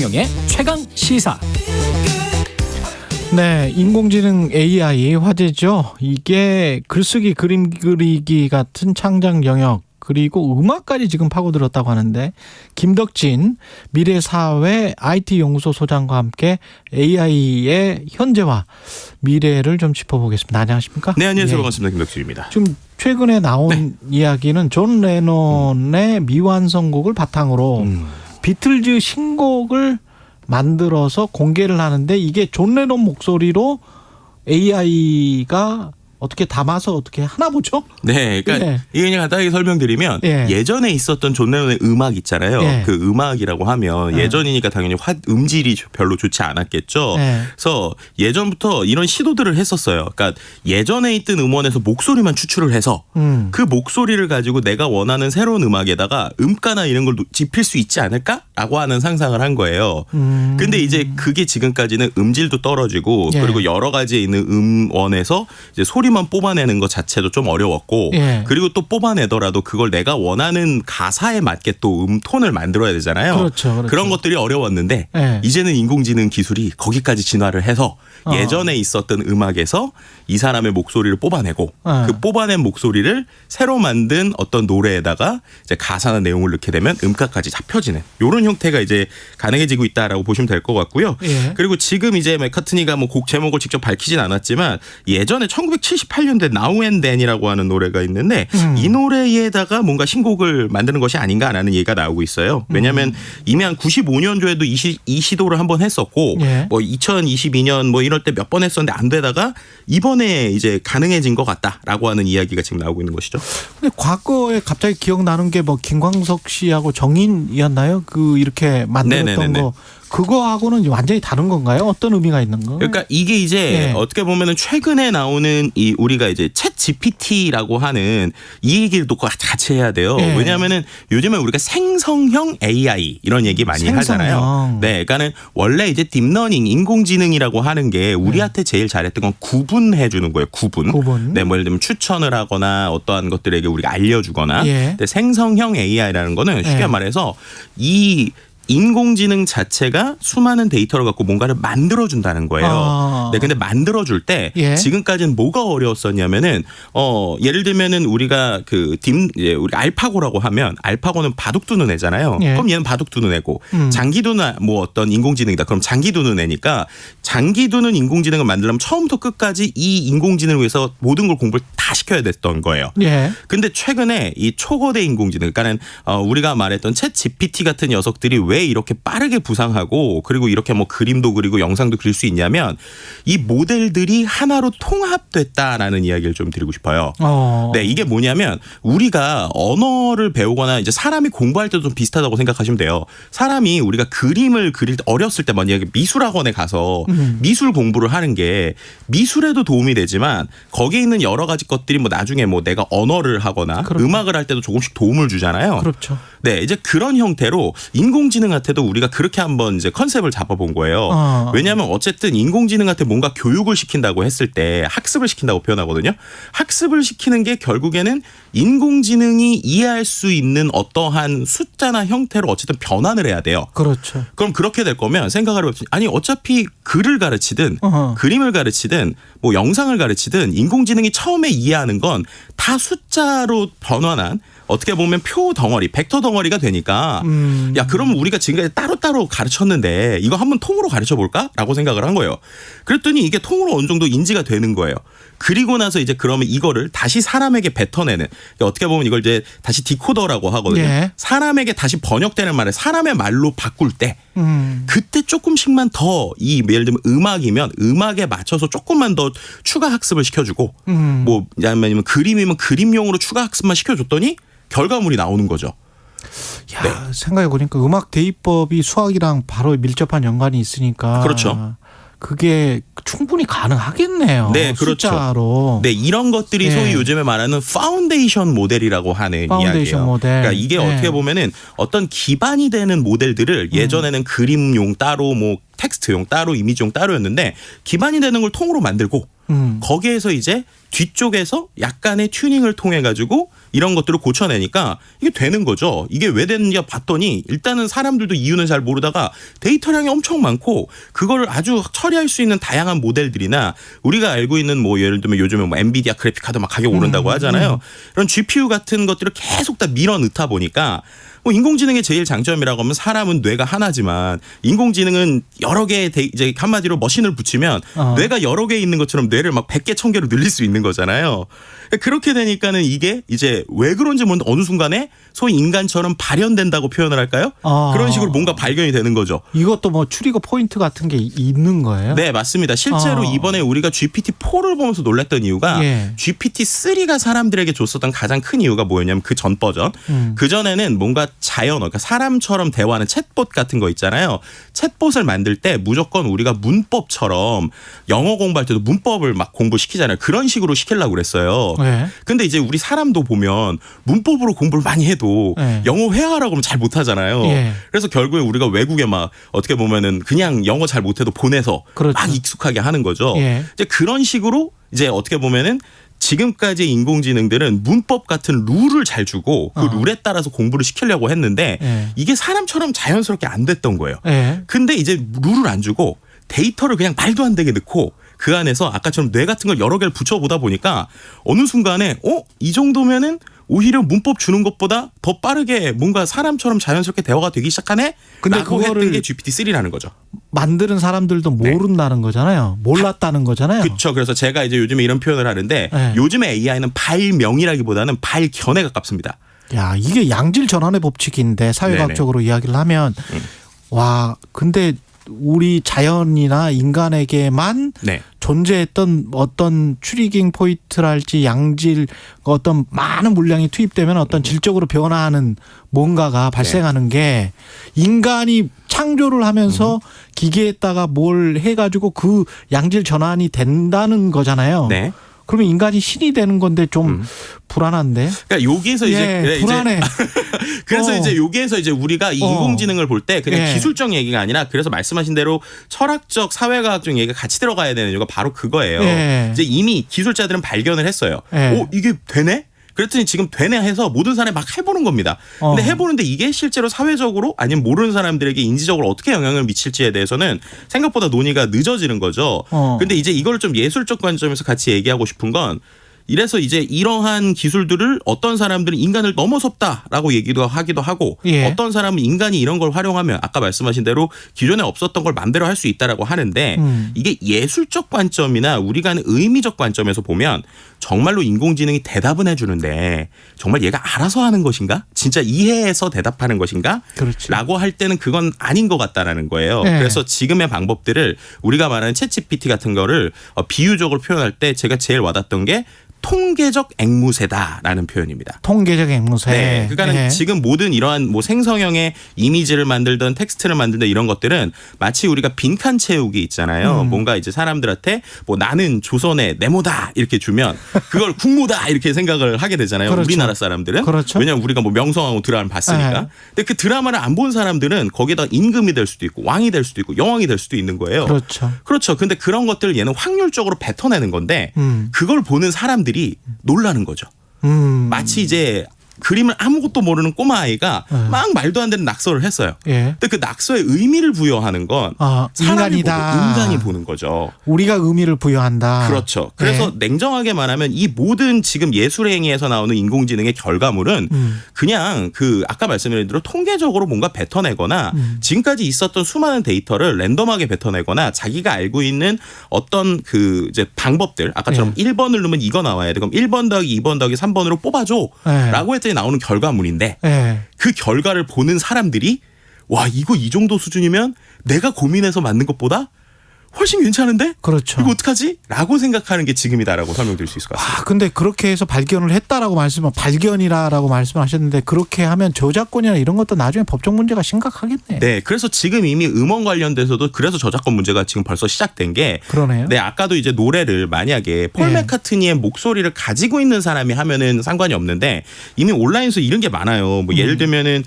최경영의 최강 시사. 네, 인공지능 AI 화제죠. 이게 글쓰기, 그림 그리기 같은 창작 영역, 그리고 음악까지 지금 파고들었다고 하는데, 김덕진 미래사회 IT연구소 소장과 함께 AI의 현재와 미래를 좀 짚어보겠습니다. 안녕하십니까? 네, 안녕하세요. 예. 반갑습니다. 김덕진입니다. 지금 최근에 나온 이야기는 존 레논의 미완성곡을 바탕으로 비틀즈 신곡을 만들어서 공개를 하는데, 이게 존 레논 목소리로 AI가 어떻게 담아서 어떻게 하나 보죠? 네, 그러니까 예. 이게 그냥 간단하게 설명드리면 예전에 있었던 존 레논의 음악 있잖아요. 그 음악이라고 하면 예전이니까 당연히 음질이 별로 좋지 않았겠죠. 그래서 예전부터 이런 시도들을 했었어요. 그러니까 예전에 있던 음원에서 목소리만 추출을 해서 그 목소리를 가지고 내가 원하는 새로운 음악에다가 음가나 이런 걸 짚힐 수 있지 않을까라고 하는 상상을 한 거예요. 근데 이제 그게 지금까지는 음질도 떨어지고 그리고 여러 가지에 있는 음원에서 이제 소리만 뽑아내는 것 자체도 좀 어려웠고 그리고 또 뽑아내더라도 그걸 내가 원하는 가사에 맞게 또 톤을 만들어야 되잖아요. 그렇죠. 그런 것들이 어려웠는데 이제는 인공지능 기술이 거기까지 진화를 해서 예전에 있었던 음악에서 이 사람의 목소리를 뽑아내고 그 뽑아낸 목소리를 새로 만든 어떤 노래에다가 이제 가사나 내용을 넣게 되면 음가까지 잡혀지는 이런 형태가 이제 가능해지고 있다라고 보시면 될 것 같고요. 그리고 지금 이제 맥카트니가 뭐 곡 제목을 직접 밝히진 않았지만 예전에 1978년대 Now and Then이라고 하는 노래가 있는데 이 노래에다가 뭔가 신곡을 만드는 것이 아닌가라는 얘기가 나오고 있어요. 왜냐하면 이미 한 95년도에도 이 시도를 한번 했었고 뭐 2022년 뭐 이럴 때 몇 번 했었는데 안 되다가 이번에 이제 가능해진 것 같다라고 하는 이야기가 지금 나오고 있는 것이죠. 근데 과거에 갑자기 기억나는 게 뭐 김광석 씨하고 정인이었나요? 그 이렇게 만들었던 거. 그거하고는 완전히 다른 건가요? 어떤 의미가 있는 거? 그러니까 이게 이제 어떻게 보면은 최근에 나오는 이 우리가 이제 챗 GPT라고 하는 이 얘기를 또 같이 해야 돼요. 왜냐하면은 요즘에 우리가 생성형 AI 이런 얘기 많이 하잖아요. 네, 그러니까는 원래 이제 딥러닝 인공지능이라고 하는 게 우리한테 제일 잘했던 건 구분해 주는 거예요. 구분. 네, 뭐 예를 들면 추천을 하거나 어떠한 것들에게 우리가 알려주거나. 근데 생성형 AI라는 거는 쉽게 말해서 이 인공지능 자체가 수많은 데이터를 갖고 뭔가를 만들어준다는 거예요. 네, 근데 만들어줄 때 지금까지는 뭐가 어려웠었냐면은 예를 들면은 우리가 우리 알파고라고 하면 알파고는 바둑 두는 애잖아요. 그럼 얘는 바둑 두는 애고 장기 두는 뭐 어떤 인공지능이다. 그럼 장기 두는 애니까 장기 두는 인공지능을 만들려면 처음부터 끝까지 이 인공지능을 위해서 모든 걸 공부를 다 시켜야 됐던 거예요. 근데 최근에 이 초거대 인공지능, 그러니까는 우리가 말했던 챗 GPT 같은 녀석들이 왜 이렇게 빠르게 부상하고 그리고 이렇게 뭐 그림도 그리고 영상도 그릴 수 있냐면 이 모델들이 하나로 통합됐다라는 이야기를 좀 드리고 싶어요. 네, 이게 뭐냐면 우리가 언어를 배우거나 이제 사람이 공부할 때도 좀 비슷하다고 생각하시면 돼요. 사람이 우리가 그림을 그릴 때 어렸을 때 만약에 미술학원에 가서 미술 공부를 하는 게 미술에도 도움이 되지만 거기에 있는 여러 가지 것들이 뭐 나중에 뭐 내가 언어를 하거나 음악을 할 때도 조금씩 도움을 주잖아요. 그렇죠. 네, 이제 그런 형태로 인공지능한테도 우리가 그렇게 한번 이제 컨셉을 잡아본 거예요. 왜냐하면 어쨌든 인공지능한테 뭔가 교육을 시킨다고 했을 때 학습을 시킨다고 표현하거든요. 학습을 시키는 게 결국에는 인공지능이 이해할 수 있는 어떠한 숫자나 형태로 어쨌든 변환을 해야 돼요. 그렇죠. 그럼 그렇게 될 거면 생각을 해보면 아니 어차피 글을 가르치든 그림을 가르치든 뭐 영상을 가르치든 인공지능이 처음에 이해하는 건 다 숫자로 변환한 어떻게 보면 표 덩어리, 벡터 덩어리가 되니까 야 그러면 우리가 지금까지 따로따로 가르쳤는데 이거 한번 통으로 가르쳐 볼까? 라고 생각을 한 거예요. 그랬더니 이게 통으로 어느 정도 인지가 되는 거예요. 그리고 나서 이제 그러면 이거를 다시 사람에게 뱉어내는, 어떻게 보면 이걸 이제 다시 디코더라고 하거든요. 사람에게 다시 번역되는 말을 사람의 말로 바꿀 때 그때 조금씩만 더 이 예를 들면 음악이면 음악에 맞춰서 조금만 더 추가 학습을 시켜주고 뭐 아니면 그림이면 그림용으로 추가 학습만 시켜줬더니 결과물이 나오는 거죠. 야, 생각해보니까 음악 대입법이 수학이랑 바로 밀접한 연관이 있으니까. 그렇죠. 그게 충분히 가능하겠네요. 네, 그렇죠. 숫자로. 네, 이런 것들이 소위 요즘에 말하는 파운데이션 모델이라고 하는 이야기예요. 모델. 그러니까 이게 어떻게 보면은 어떤 기반이 되는 모델들을 예전에는 그림용 따로 뭐 텍스트용 따로 이미지용 따로였는데 기반이 되는 걸 통으로 만들고 거기에서 이제 뒤쪽에서 약간의 튜닝을 통해 가지고 이런 것들을 고쳐내니까 이게 되는 거죠. 이게 왜 되는지 봤더니 일단은 사람들도 이유는 잘 모르다가 데이터량이 엄청 많고 그걸 아주 처리할 수 있는 다양한 모델들이나 우리가 알고 있는 뭐 예를 들면 요즘에 뭐 엔비디아 그래픽 카드 막 가격 오른다고 하잖아요. 이런 GPU 같은 것들을 계속 다 밀어 넣다 보니까 뭐 인공지능의 제일 장점이라고 하면 사람은 뇌가 하나지만 인공지능은 여러 개의 이제 한마디로 머신을 붙이면 뇌가 여러 개 있는 것처럼 뇌를 막 100개, 1000개로 늘릴 수 있는 거잖아요. 그렇게 되니까는 이게 이제 왜 그런지 모르는데 어느 순간에 소위 인간처럼 발현된다고 표현을 할까요? 그런 식으로 뭔가 발견이 되는 거죠. 이것도 뭐 추리거 포인트 같은 게 있는 거예요? 네, 맞습니다. 실제로 이번에 우리가 GPT-4를 보면서 놀랐던 이유가 GPT-3가 사람들에게 줬었던 가장 큰 이유가 뭐였냐면 그 전 버전. 그전에는 뭔가 자연어, 그러니까 사람처럼 대화하는 챗봇 같은 거 있잖아요. 챗봇을 만들 때 무조건 우리가 문법처럼 영어 공부할 때도 문법을 막 공부시키잖아요. 그런 식으로 시키려고 그랬어요. 근데 이제 우리 사람도 보면 문법으로 공부를 많이 해도 영어 회화하라고 하면 잘 못하잖아요. 그래서 결국에 우리가 외국에 막 어떻게 보면은 그냥 영어 잘 못해도 보내서 막 익숙하게 하는 거죠. 이제 그런 식으로 이제 어떻게 보면은 지금까지 인공지능들은 문법 같은 룰을 잘 주고 그 룰에 따라서 공부를 시키려고 했는데 이게 사람처럼 자연스럽게 안 됐던 거예요. 근데 이제 룰을 안 주고 데이터를 그냥 말도 안 되게 넣고 그 안에서 아까처럼 뇌 같은 걸 여러 개를 붙여보다 보니까 어느 순간에 이 정도면은 오히려 문법 주는 것보다 더 빠르게 뭔가 사람처럼 자연스럽게 대화가 되기 시작하네? 근데 라고 했던 게 GPT-3라는 거죠. 만드는 사람들도 모른다는 거잖아요. 몰랐다는 거잖아요. 그렇죠. 그래서 제가 이제 요즘에 이런 표현을 하는데 요즘에 AI는 발명이라기보다는 발견에 가깝습니다. 야, 이게 양질 전환의 법칙인데 사회과학적으로 이야기를 하면 와, 근데 우리 자연이나 인간에게만 존재했던 어떤 추리깅 포인트랄지 양질 어떤 많은 물량이 투입되면 어떤 질적으로 변화하는 뭔가가 발생하는 게 인간이 창조를 하면서 기계에다가 뭘 해가지고 그 양질 전환이 된다는 거잖아요. 그러면 인간이 신이 되는 건데 좀 불안한데. 그러니까 여기에서 이제 불안해. 그래서 이제 여기에서 이제 우리가 이 인공지능을 볼 때 그냥 기술적 얘기가 아니라 그래서 말씀하신 대로 철학적, 사회과학적 얘기가 같이 들어가야 되는 이유가 바로 그거예요. 이제 이미 기술자들은 발견을 했어요. 이게 되네? 그랬더니 지금 되네 해서 모든 사람이 막 해보는 겁니다. 근데 해보는데 이게 실제로 사회적으로 아니면 모르는 사람들에게 인지적으로 어떻게 영향을 미칠지에 대해서는 생각보다 논의가 늦어지는 거죠. 근데 이제 이걸 좀 예술적 관점에서 같이 얘기하고 싶은 건 이래서 이제 이러한 기술들을 어떤 사람들은 인간을 넘어섰다라고 얘기도 하기도 하고 어떤 사람은 인간이 이런 걸 활용하면 아까 말씀하신 대로 기존에 없었던 걸 마음대로 할 수 있다라고 하는데 이게 예술적 관점이나 우리가 하는 의미적 관점에서 보면 정말로 인공지능이 대답은 해주는데 정말 얘가 알아서 하는 것인가? 진짜 이해해서 대답하는 것인가? 라고 할 때는 그건 아닌 것 같다라는 거예요. 그래서 지금의 방법들을 우리가 말하는 챗GPT 같은 거를 비유적으로 표현할 때 제가 제일 와닿던 게 통계적 앵무새다라는 표현입니다. 통계적 앵무새. 네, 그러니까 지금 모든 이러한 뭐 생성형의 이미지를 만들던 텍스트를 만들던 이런 것들은 마치 우리가 빈칸 채우기 있잖아요. 뭔가 이제 사람들한테 뭐 나는 조선의 네모다 이렇게 주면 그걸 국모다 이렇게 생각을 하게 되잖아요. 우리나라 사람들은. 왜냐하면 우리가 뭐 명성하고 드라마를 봤으니까. 근데 그 드라마를 안 본 사람들은 거기다 임금이 될 수도 있고 왕이 될 수도 있고 여왕이 될 수도 있는 거예요. 그렇죠. 근데 그런 것들을 얘는 확률적으로 뱉어내는 건데 그걸 보는 사람들이 놀라는 거죠. 마치 이제 그림을 아무것도 모르는 꼬마 아이가 막 말도 안 되는 낙서를 했어요. 근데 그 낙서의 의미를 부여하는 건 인간이다. 인간이 보는 거죠. 우리가 의미를 부여한다. 그렇죠. 그래서 냉정하게 말하면 이 모든 지금 예술 행위에서 나오는 인공지능의 결과물은 그냥 그 아까 말씀드린 대로 통계적으로 뭔가 뱉어내거나 지금까지 있었던 수많은 데이터를 랜덤하게 뱉어내거나 자기가 알고 있는 어떤 그 이제 방법들 아까처럼 1번을 누르면 이거 나와야 돼. 그럼 1번 더하기 2번 더하기 3번으로 뽑아줘. 라고 했더니 나오는 결과물인데 그 결과를 보는 사람들이 와 이거 이 정도 수준이면 내가 고민해서 만든 것보다 훨씬 괜찮은데? 그렇죠. 이거 어떡하지? 라고 생각하는 게 지금이다라고 설명드릴 수 있을 것 같습니다. 근데 그렇게 해서 발견을 했다라고 발견이라고 말씀하셨는데 그렇게 하면 저작권이나 이런 것도 나중에 법적 문제가 심각하겠네요. 네, 그래서 지금 이미 음원 관련돼서도 그래서 저작권 문제가 지금 벌써 시작된 게 그러네요. 네, 아까도 이제 노래를 만약에 폴 네. 맥카트니의 목소리를 가지고 있는 사람이 하면은 상관이 없는데 이미 온라인에서 이런 게 많아요. 뭐 예를 들면은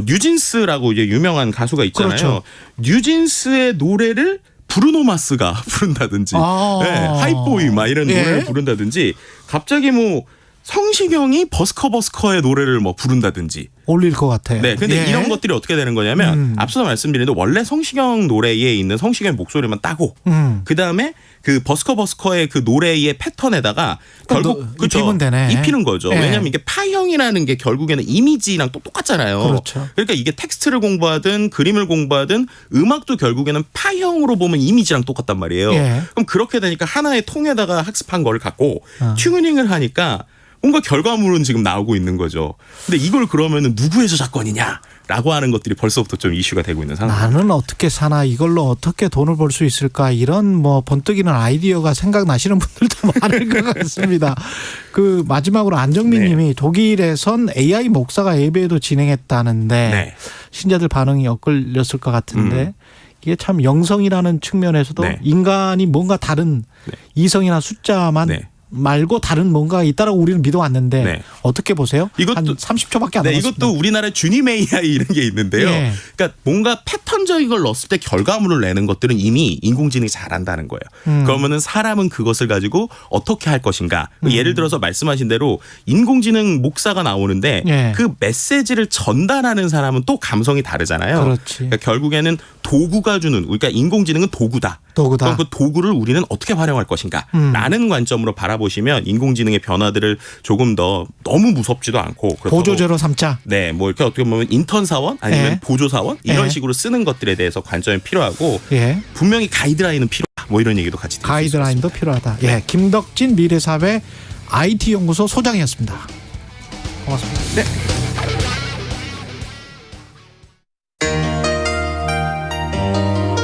뉴진스라고 이제 유명한 가수가 있잖아요. 그렇죠. 뉴진스의 노래를 브루노 마스가 부른다든지, 네, 하이보이 막 이런 예. 노래를 부른다든지, 갑자기 뭐 성시경이 버스커의 노래를 뭐 부른다든지. 올릴 것 같아요. 네, 근데 예. 이런 것들이 어떻게 되는 거냐면 앞서서 말씀드린 원래 성시경 노래에 있는 성시경의 목소리만 따고 그 다음에 그 버스커의 그 노래의 패턴에다가 결국 입히면 되네. 입히는 거죠. 예. 왜냐하면 이게 파형이라는 게 결국에는 이미지랑 또 똑같잖아요. 그렇죠. 그러니까 이게 텍스트를 공부하든 그림을 공부하든 음악도 결국에는 파형으로 보면 이미지랑 똑같단 말이에요. 예. 그럼 그렇게 되니까 하나의 통에다가 학습한 거를 갖고 튜닝을 하니까 뭔가 결과물은 지금 나오고 있는 거죠. 근데 이걸 그러면은 누구의 저작권이냐라고 하는 것들이 벌써부터 좀 이슈가 되고 있는 상황입니다. 나는 어떻게 사나 이걸로 어떻게 돈을 벌 수 있을까 이런 뭐 번뜩이는 아이디어가 생각나시는 분들도 많을 것 같습니다. 그 마지막으로 안정민 네. 님이 독일에선 AI 목사가 예배도 진행했다는데 네. 신자들 반응이 엇갈렸을 것 같은데 이게 참 영성이라는 측면에서도 네. 인간이 뭔가 다른 이성이나 숫자만 네. 말고 다른 뭔가가 있다라고 우리는 믿어왔는데 네. 어떻게 보세요? 이것도- 한 30초밖에 안 네, 남았습니다. 이것도 우리나라 주님 AI 이런 게 있는데요. 예. 그러니까 뭔가 패턴적인 걸 넣었을 때 결과물을 내는 것들은 이미 인공지능이 잘한다는 거예요. 그러면은 사람은 그것을 가지고 어떻게 할 것인가. 예를 들어서 말씀하신 대로 인공지능 목사가 나오는데 예. 그 메시지를 전달하는 사람은 또 감성이 다르잖아요. 그렇지. 그러니까 결국에는 도구가 주는, 그러니까 인공지능은 도구다. 도구다. 그럼 그 도구를 우리는 어떻게 활용할 것인가라는 관점으로 바라보시면 인공지능의 변화들을 조금 더 너무 무섭지도 않고 그렇다고 보조제로 삼자. 네, 뭐 이렇게 어떻게 보면 인턴 사원 아니면 예. 보조 사원 이런 예. 식으로 쓰는 것들에 대해서 관점이 필요하고 예. 분명히 가이드라인은 필요하다. 뭐 이런 얘기도 같이 드릴 수 가이드라인도 있습니다. 필요하다. 예, 김덕진 미래사회 IT 연구소 소장이었습니다. 고맙습니다. 네.